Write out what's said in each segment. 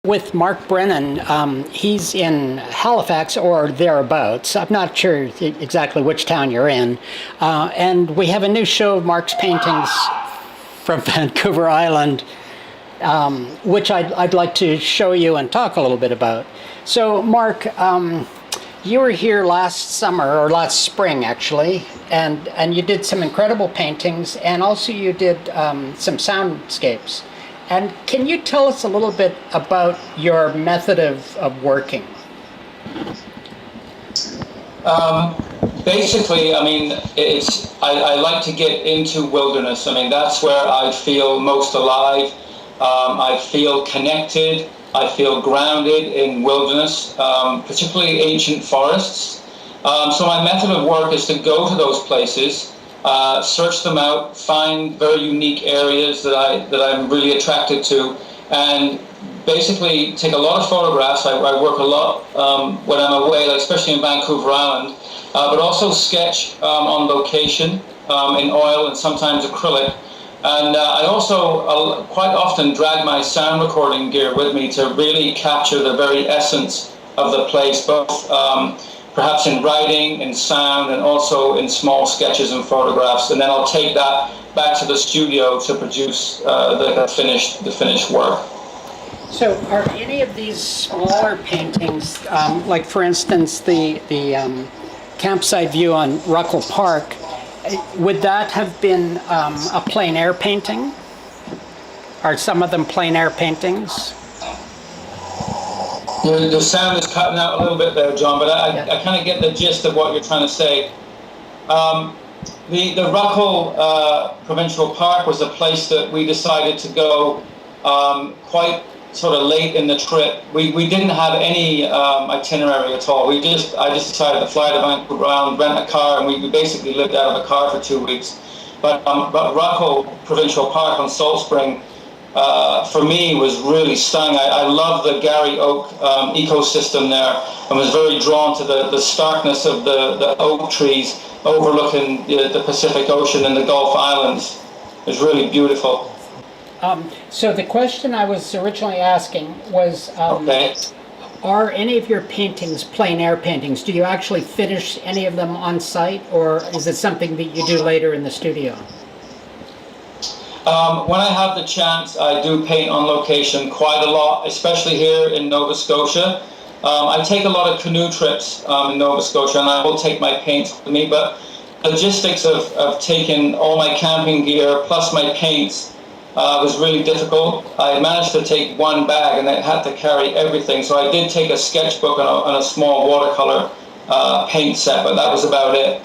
With Mark Brennan. He's in Halifax or thereabouts. I'm not sure exactly which town you're in. And we have a new show of Mark's paintings from Vancouver Island, which I'd like to show you and talk a little bit about. So, Mark, you were here last summer, or last spring actually, and you did some incredible paintings, and also you did some soundscapes. And can you tell us a little bit about your method of working? Basically, I mean, I like to get into wilderness. I mean, that's where I feel most alive. I feel connected. I feel grounded in wilderness, particularly ancient forests. So my method of work is to go to those places, search them out, find very unique areas that I'm really attracted to, and basically take a lot of photographs. I work a lot when I'm away, like especially in Vancouver Island, but also sketch on location in oil and sometimes acrylic. And I also quite often drag my sound recording gear with me to really capture the very essence of the place, both perhaps in writing, in sound, and also in small sketches and photographs. And then I'll take that back to the studio to produce the finished work. So are any of these smaller paintings, like for instance the campsite view on Ruckle Park, would that have been a plein air painting? Are some of them plein air paintings? The sound is cutting out a little bit there, John, but I kind of get the gist of what you're trying to say. The Ruckle Provincial Park was a place that we decided to go quite sort of late in the trip. We didn't have any itinerary at all. I just decided to fly to Vancouver Island, rent a car, and we basically lived out of a car for 2 weeks. But Ruckle Provincial Park on Salt Spring, for me, was really stunning. I love the Gary Oak ecosystem there, and was very drawn to the starkness of the oak trees overlooking the Pacific Ocean and the Gulf Islands. It was really beautiful. So the question I was originally asking was, are any of your paintings plein air paintings? Do you actually finish any of them on site, or is it something that you do later in the studio? When I have the chance, I do paint on location quite a lot, especially here in Nova Scotia. I take a lot of canoe trips in Nova Scotia, and I will take my paints with me, but logistics of taking all my camping gear plus my paints was really difficult. I managed to take one bag and I had to carry everything, so I did take a sketchbook and a small watercolor paint set, but that was about it.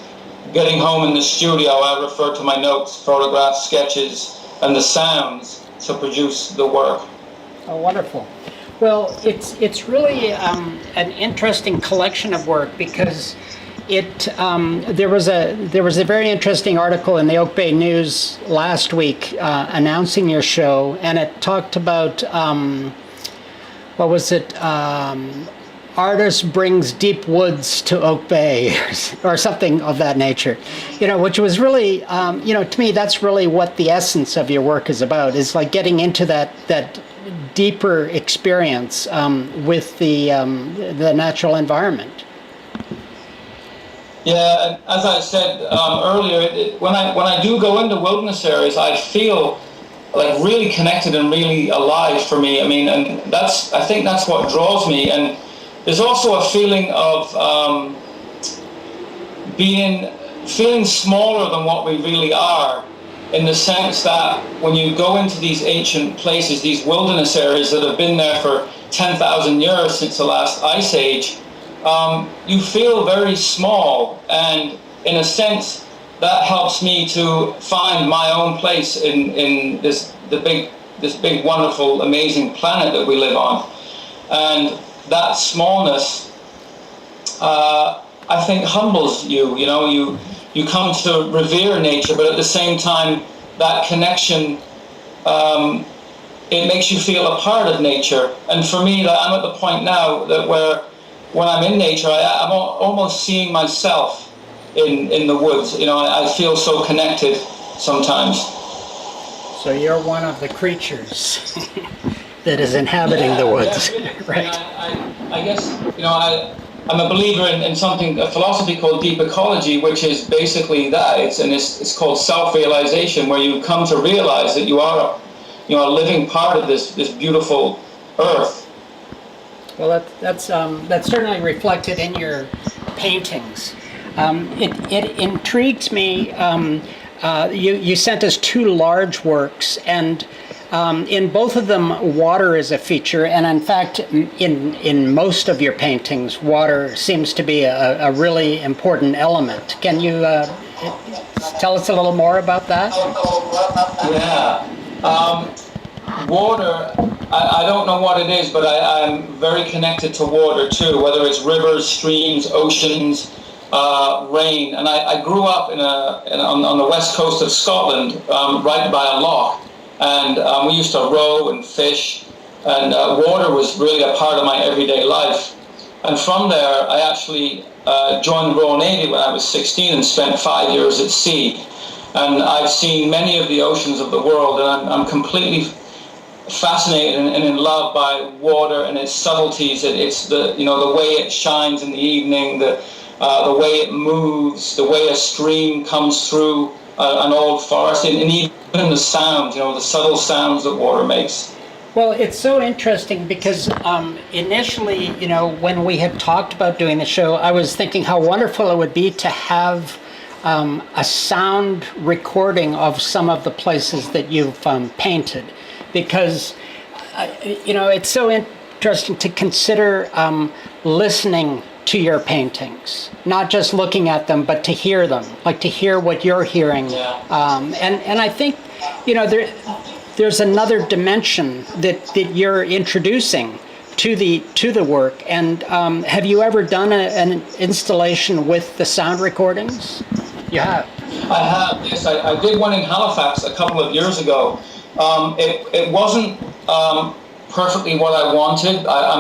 Getting home in the studio, I refer to my notes, photographs, sketches, and the sounds to produce the work. Oh, wonderful. Well, it's really an interesting collection of work, because there was a very interesting article in the Oak Bay News last week announcing your show, and it talked about what was it? Artist brings deep woods to Oak Bay, or something of that nature. Which was really, to me, that's really what the essence of your work is about. Is like getting into that deeper experience with the natural environment. Yeah, and as I said earlier, when I do go into wilderness areas, I feel like really connected and really alive for me. I mean, and I think that's what draws me. And there's also a feeling of feeling smaller than what we really are, in the sense that when you go into these ancient places, these wilderness areas that have been there for 10,000 years since the last ice age, you feel very small, and in a sense that helps me to find my own place in this big wonderful amazing planet that we live on. And that smallness I think humbles you. You come to revere nature, but at the same time that connection, it makes you feel a part of nature. And for me, I'm at the point now that where when I'm in nature, I'm almost seeing myself in the woods. I feel so connected sometimes. So you're one of the creatures. that is inhabiting the woods, really. right? I guess, I'm a believer in a philosophy called deep ecology, which is basically that. It's called self-realization, where you come to realize that you are a living part of this beautiful earth. Well, that's certainly reflected in your paintings. It intrigues me. You sent us two large works, and in both of them, water is a feature. And in fact, in most of your paintings, water seems to be a really important element. Can you tell us a little more about that? Yeah. Water, I don't know what it is, but I'm very connected to water too, whether it's rivers, streams, oceans, rain. And I grew up on the west coast of Scotland, right by a loch. And we used to row and fish, and water was really a part of my everyday life. And from there, I actually joined the Royal Navy when I was 16 and spent 5 years at sea. And I've seen many of the oceans of the world, and I'm completely fascinated and in love by water and its subtleties. It's the way it shines in the evening, the way it moves, the way a stream comes through an old forest, and even the sounds, the subtle sounds that water makes. Well, it's so interesting because initially, when we had talked about doing the show, I was thinking how wonderful it would be to have a sound recording of some of the places that you've painted. Because, it's so interesting to consider listening to your paintings, not just looking at them, but to hear them, like to hear what you're hearing. Yeah. And I think, there's another dimension that you're introducing to the work. And have you ever done an installation with the sound recordings? You have. I have, yes. I did one in Halifax a couple of years ago. It wasn't perfectly what I wanted. I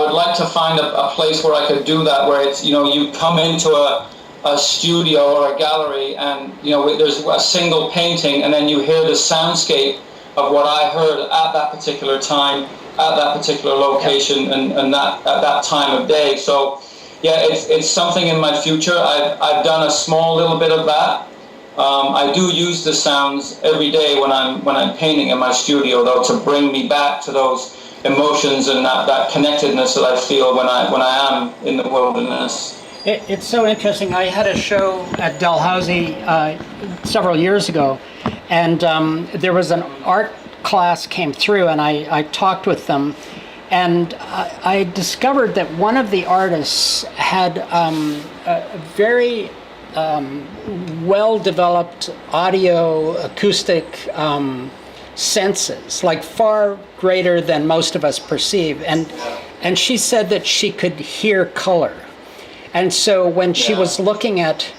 would like to find a place where I could do that, where it's, you come into a studio or a gallery and, there's a single painting, and then you hear the soundscape of what I heard at that particular time, at that particular location, and at that time of day. So, yeah, it's something in my future. I've done a small little bit of that. I do use the sounds every day when I'm painting in my studio, though, to bring me back to those emotions and that connectedness that I feel when I am in the wilderness. It's so interesting. I had a show at Dalhousie several years ago, and there was an art class came through, and I talked with them, and I discovered that one of the artists had a very well-developed audio acoustic senses, like far greater than most of us perceive, and she said that she could hear color. And so when she was looking at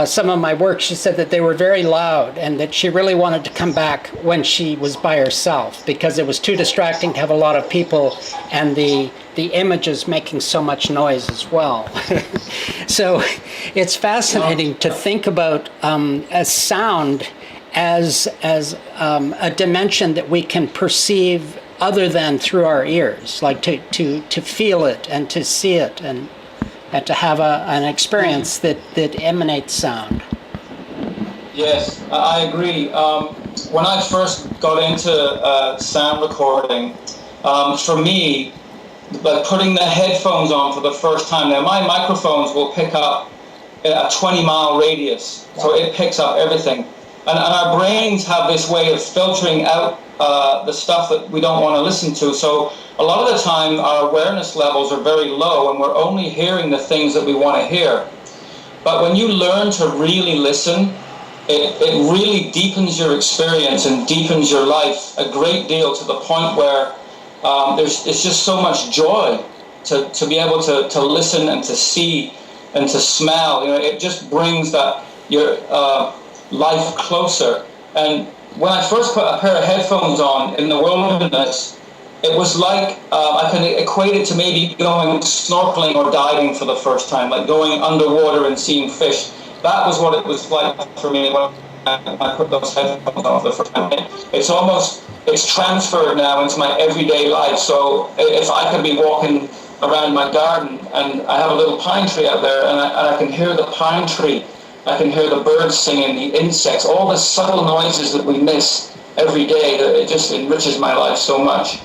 some of my work, she said that they were very loud, and that she really wanted to come back when she was by herself, because it was too distracting to have a lot of people and the images making so much noise as well. So it's fascinating to think about a sound as a dimension that we can perceive other than through our ears, like to feel it and to see it and to have an experience that emanates sound. Yes, I agree. When I first got into sound recording, for me, like putting the headphones on for the first time, now my microphones will pick up a 20-mile radius, so it picks up everything. And our brains have this way of filtering out the stuff that we don't want to listen to. So a lot of the time, our awareness levels are very low, and we're only hearing the things that we want to hear. But when you learn to really listen, it really deepens your experience and deepens your life a great deal, to the point where it's just so much joy to be able to listen and to see and to smell. It just brings your life closer. And when I first put a pair of headphones on in the wilderness, it was like I can equate it to maybe going snorkeling or diving for the first time, like going underwater and seeing fish. That was what it was like for me when I put those headphones on for the first time. It's transferred now into my everyday life. So if I could be walking around my garden and I have a little pine tree out there and I can hear the pine tree, I can hear the birds singing, the insects, all the subtle noises that we miss every day. It just enriches my life so much.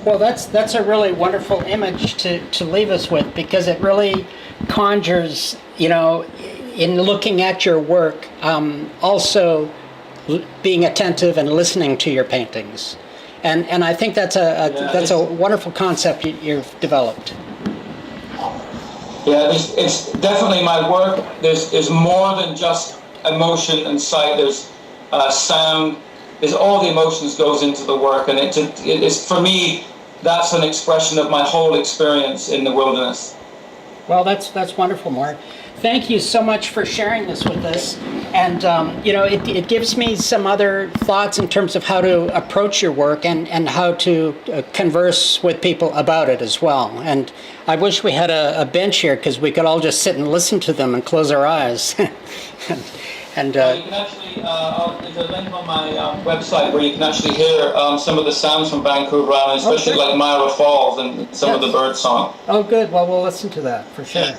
Well, that's a really wonderful image to leave us with, because it really conjures, in looking at your work, also being attentive and listening to your paintings, and I think that's a wonderful concept you've developed. Yeah, it's definitely my work. There's more than just emotion and sight. There's sound. There's all the emotions goes into the work, and it is, for me, that's an expression of my whole experience in the wilderness. Well, that's wonderful, Mark. Thank you so much for sharing this with us. And, it gives me some other thoughts in terms of how to approach your work and how to converse with people about it as well. And I wish we had a bench here, because we could all just sit and listen to them and close our eyes. And you can actually, there's a link on my website where you can actually hear some of the sounds from Vancouver Island, especially like Myra Falls and some of the bird song. Oh, good. Well, we'll listen to that for sure. Yeah.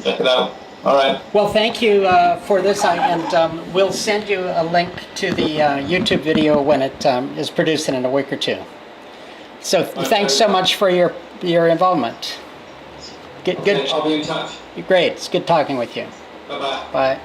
Check it out. All right. Well, thank you for this, and we'll send you a link to the YouTube video when it is produced in a week or two. So thanks so much for your involvement. Good. I'll be in touch. Great. It's good talking with you. Bye-bye. Bye.